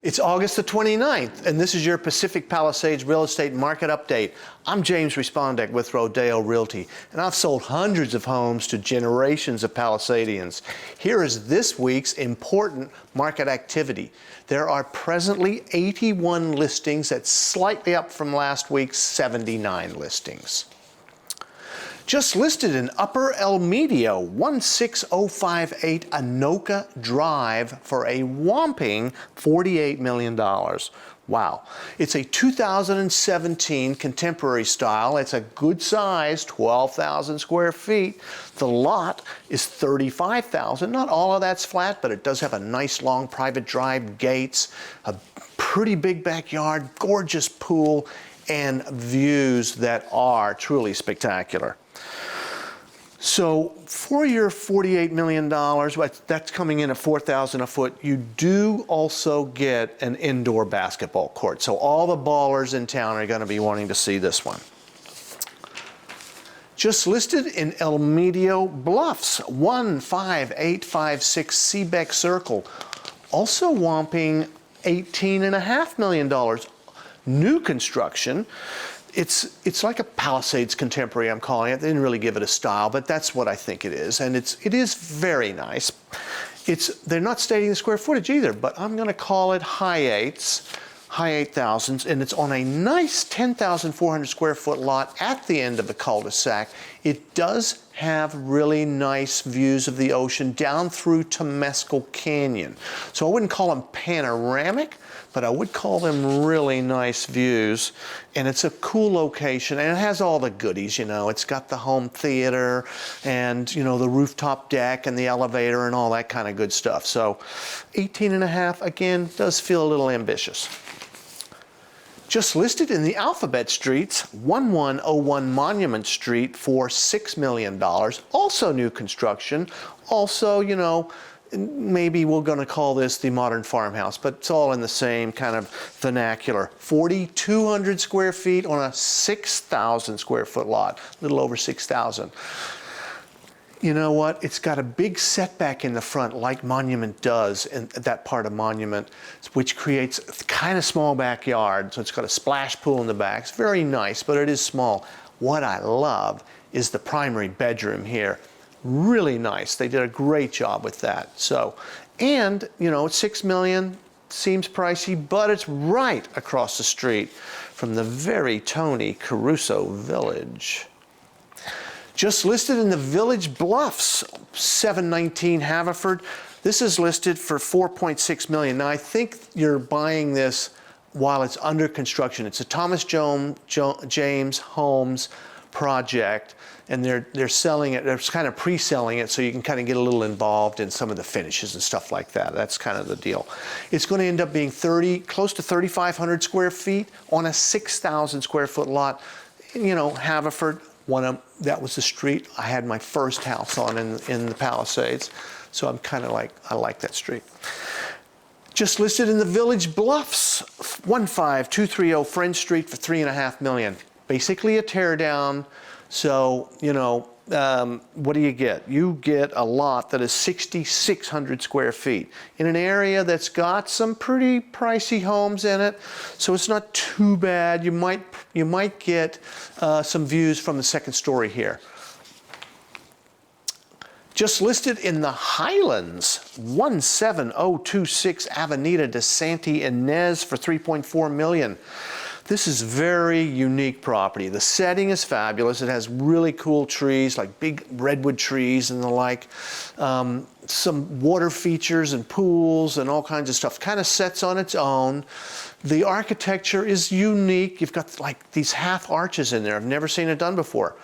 It's August the 29th, and this is your Pacific Palisades real estate market update. I'm James Respondek with Rodeo Realty, and I've sold hundreds of homes to generations of Palisadians. Here is this week's important market activity. There are presently 81 listings. That's slightly up from last week's 79 listings. Just listed in Upper El Medio, 16058 Anoka Drive for a whopping $48 million. Wow. It's a 2017 contemporary style. It's a good size, 12,000 square feet. The lot is 35,000. Not all of that's flat, but it does have a nice long private drive, gates, a pretty big backyard, gorgeous pool, and views that are truly spectacular. So for your $48 million, that's coming in at $4,000 a foot, you do also get an indoor basketball court. So all the ballers in town are going to be wanting to see this one. Just listed in El Medio Bluffs, 15856 Seebeck Circle, also whopping $18.5 million. New construction. It's like a Palisades contemporary, I'm calling it. They didn't really give it a style, but that's what I think it is. And it is very nice. They're not stating the square footage either, but I'm going to call it high 8,000s, and it's on a nice 10,400 square foot lot at the end of the cul-de-sac. It does have really nice views of the ocean down through Temescal Canyon. So I wouldn't call them panoramic, but I would call them really nice views. And it's a cool location, and it has all the goodies, you know. It's got the home theater and, you know, the rooftop deck and the elevator and all that kind of good stuff. So 18.5, again, does feel a little ambitious. Just listed in the Alphabet Streets, 1101 Monument Street for $6 million. Also new construction. Also, you know, maybe we're going to call this the modern farmhouse, but it's all in the same kind of vernacular. 4,200 square feet on a 6,000 square foot lot, a little over 6,000. You know what? It's got a big setback in the front like Monument does, in that part of Monument, which creates a kind of small backyard. So it's got a splash pool in the back. It's very nice, but it is small. What I love is the primary bedroom here. Really nice. They did a great job with that. So, and, you know, it's $6 million. Seems pricey, but it's right across the street from the very Tony Caruso Village. Just listed in the Village Bluffs, 719 Haverford. This is listed for $4.6 million. Now, I think you're buying this while it's under construction. It's a Thomas James Homes project, and they're selling it. They're kind of pre-selling it, so you can kind of get a little involved in some of the finishes and stuff like that. That's kind of the deal. It's going to end up being close to 3,500 square feet on a 6,000 square foot lot. You know, Haverford. That was the street I had my first house on in the Palisades. So I'm kind of like, I like that street. Just listed in the Village Bluffs, 15230 French Street for $3.5 million. Basically a tear down. So, you know, what do you get? You get a lot that is 6,600 square feet in an area that's got some pretty pricey homes in it. So it's not too bad. You might get some views from the second story here. Just listed in the Highlands, 17026 Avenida de Santa Ynez for $3.4 million. This is very unique property. The setting is fabulous. It has really cool trees, like big redwood trees and the like. Some water features and pools and all kinds of stuff. Kind of sets on its own. The architecture is unique. You've got like these half arches in there. I've never seen it done before.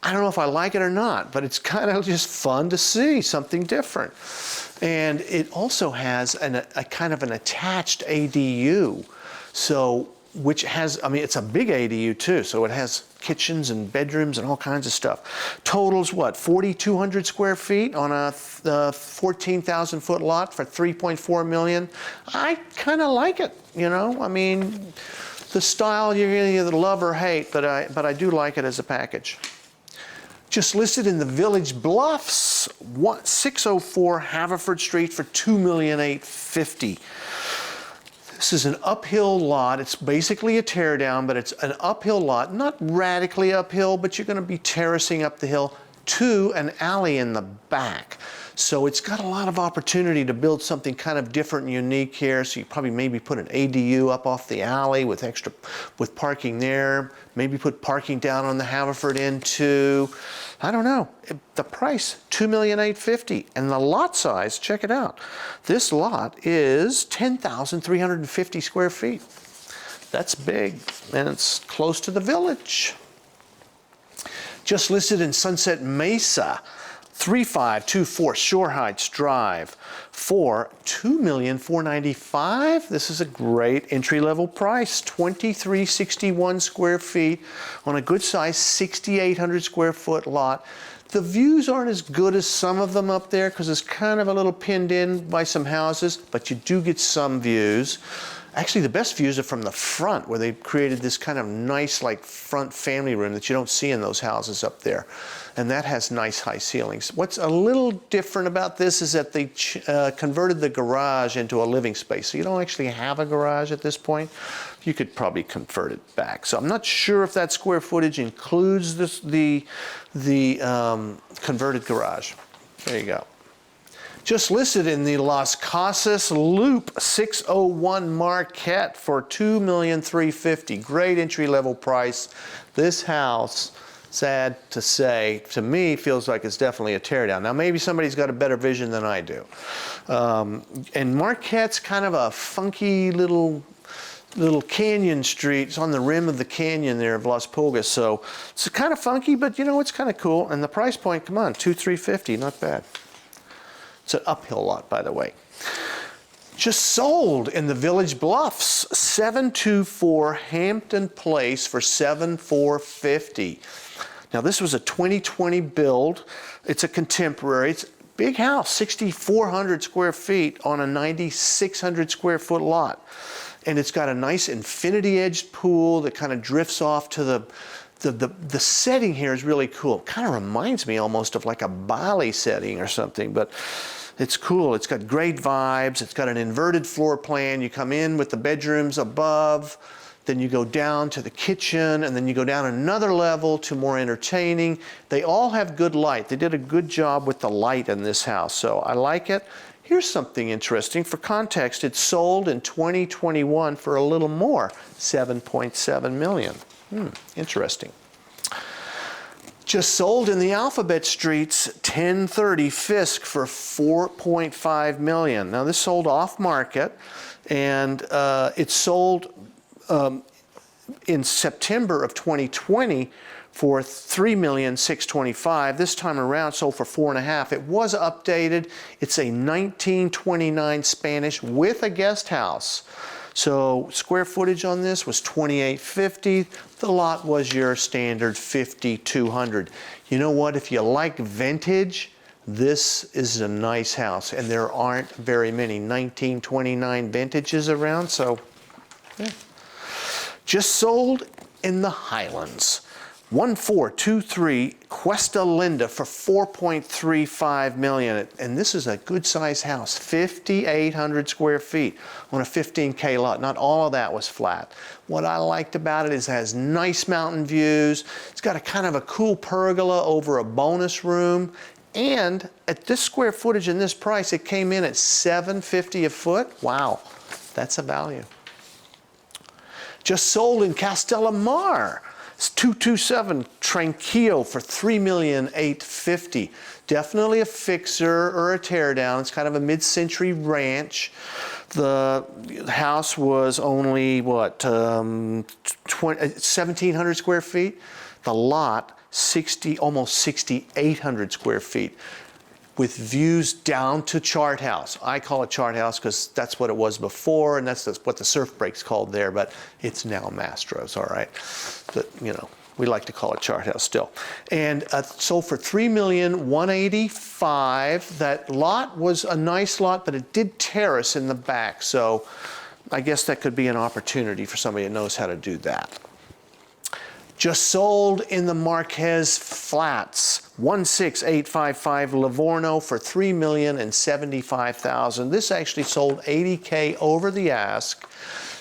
I don't know if I like it or not, but it's kind of just fun to see something different. And it also has a kind of an attached ADU. So, which has, I mean, it's a big ADU too, so it has kitchens and bedrooms and all kinds of stuff. Totals what, 4,200 square feet on a 14,000 foot lot for $3.4 million. I kind of like it, you know. I mean, the style you're going to either love or hate, but I do like it as a package. Just listed in the Village Bluffs, 604 Haverford Street for $2,850,000. This is an uphill lot. It's basically a tear down, but it's an uphill lot. Not radically uphill, but you're going to be terracing up the hill to an alley in the back. So it's got a lot of opportunity to build something kind of different and unique here. So you probably maybe put an ADU up off the alley with parking there. Maybe put parking down on the Haverford end too. I don't know. The price, $2,850,000. And the lot size, check it out. This lot is 10,350 square feet. That's big, and it's close to the village. Just listed in Sunset Mesa, 3524 Shore Heights Drive for $2,495,000. This is a great entry-level price, 2,361 square feet on a good size 6,800 square foot lot. The views aren't as good as some of them up there because it's kind of a little pinned in by some houses, but you do get some views. Actually, the best views are from the front, where they've created this kind of nice, like, front family room that you don't see in those houses up there. And that has nice high ceilings. What's a little different about this is that they converted the garage into a living space. So you don't actually have a garage at this point. You could probably convert it back. So I'm not sure if that square footage includes the converted garage. There you go. Just listed in the Las Casas Loop 601 Marquette for $2,350,000. Great entry-level price. This house, sad to say, to me feels like it's definitely a teardown. Now maybe somebody's got a better vision than I do. And Marquette's kind of a funky little canyon street. It's on the rim of the canyon there of Las Pulgas. So it's kind of funky, but you know, it's kind of cool. And the price point, come on, $2,350, not bad. It's an uphill lot, by the way. Just sold in the Village Bluffs, 724 Hampton Place for $7,450. Now this was a 2020 build. It's a contemporary. It's a big house, 6,400 square feet on a 9,600 square foot lot. And it's got a nice infinity-edged pool that kind of drifts off to the setting here is really cool. Kind of reminds me almost of like a Bali setting or something, but it's cool. It's got great vibes. It's got an inverted floor plan. You come in with the bedrooms above, then you go down to the kitchen, and then you go down another level to more entertaining. They all have good light. They did a good job with the light in this house, so I like it. Here's something interesting. For context, it sold in 2021 for a little more, $7.7 million. Interesting. Just sold in the Alphabet Streets, 1030 Fisk for $4.5 million. Now this sold off market, and it sold in September of 2020 for $3,625,000. This time around sold for $4.5 million. It was updated. It's a 1929 Spanish with a guest house. So square footage on this was 2,850. The lot was your standard 5,200. You know what? If you like vintage, this is a nice house, and there aren't very many 1929 vintages around. So, yeah. Just sold in the Highlands. 1423 Cuesta Linda for $4.35 million. And this is a good sized house, 5,800 square feet on a 15K lot. Not all of that was flat. What I liked about it is it has nice mountain views. It's got a kind of a cool pergola over a bonus room. And at this square footage and this price, it came in at $750 a foot. Wow, that's a value. Just sold in Castellamar. It's 227 Tranquillo for $3,850,000. Definitely a fixer or a teardown. It's kind of a mid-century ranch. The house was only, what, 1,700 square feet? The lot, almost 6,800 square feet, with views down to Chart House. I call it Chart House because that's what it was before, and that's what the surf break's called there, but it's now Mastro's, all right? But, you know, we like to call it Chart House still. And sold for $3,185,000. That lot was a nice lot, but it did terrace in the back, so I guess that could be an opportunity for somebody that knows how to do that. Just sold in the Marquez Flats, 16855 Livorno for $3,075,000. This actually sold $80K over the ask.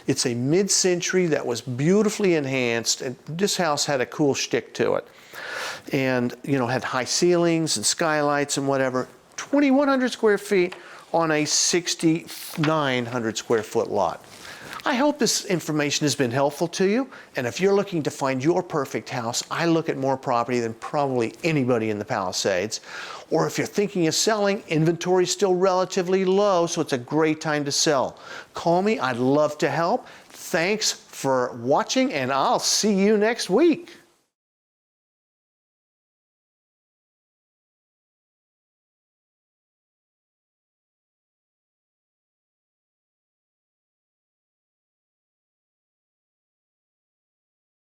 It's a mid-century that was beautifully enhanced, and this house had a cool shtick to it. And, you know, had high ceilings and skylights and whatever. 2,100 square feet on a 6,900 square foot lot. I hope this information has been helpful to you, and if you're looking to find your perfect house, I look at more property than probably anybody in the Palisades. Or if you're thinking of selling, inventory is still relatively low, so it's a great time to sell. Call me, I'd love to help. Thanks for watching, and I'll see you next week.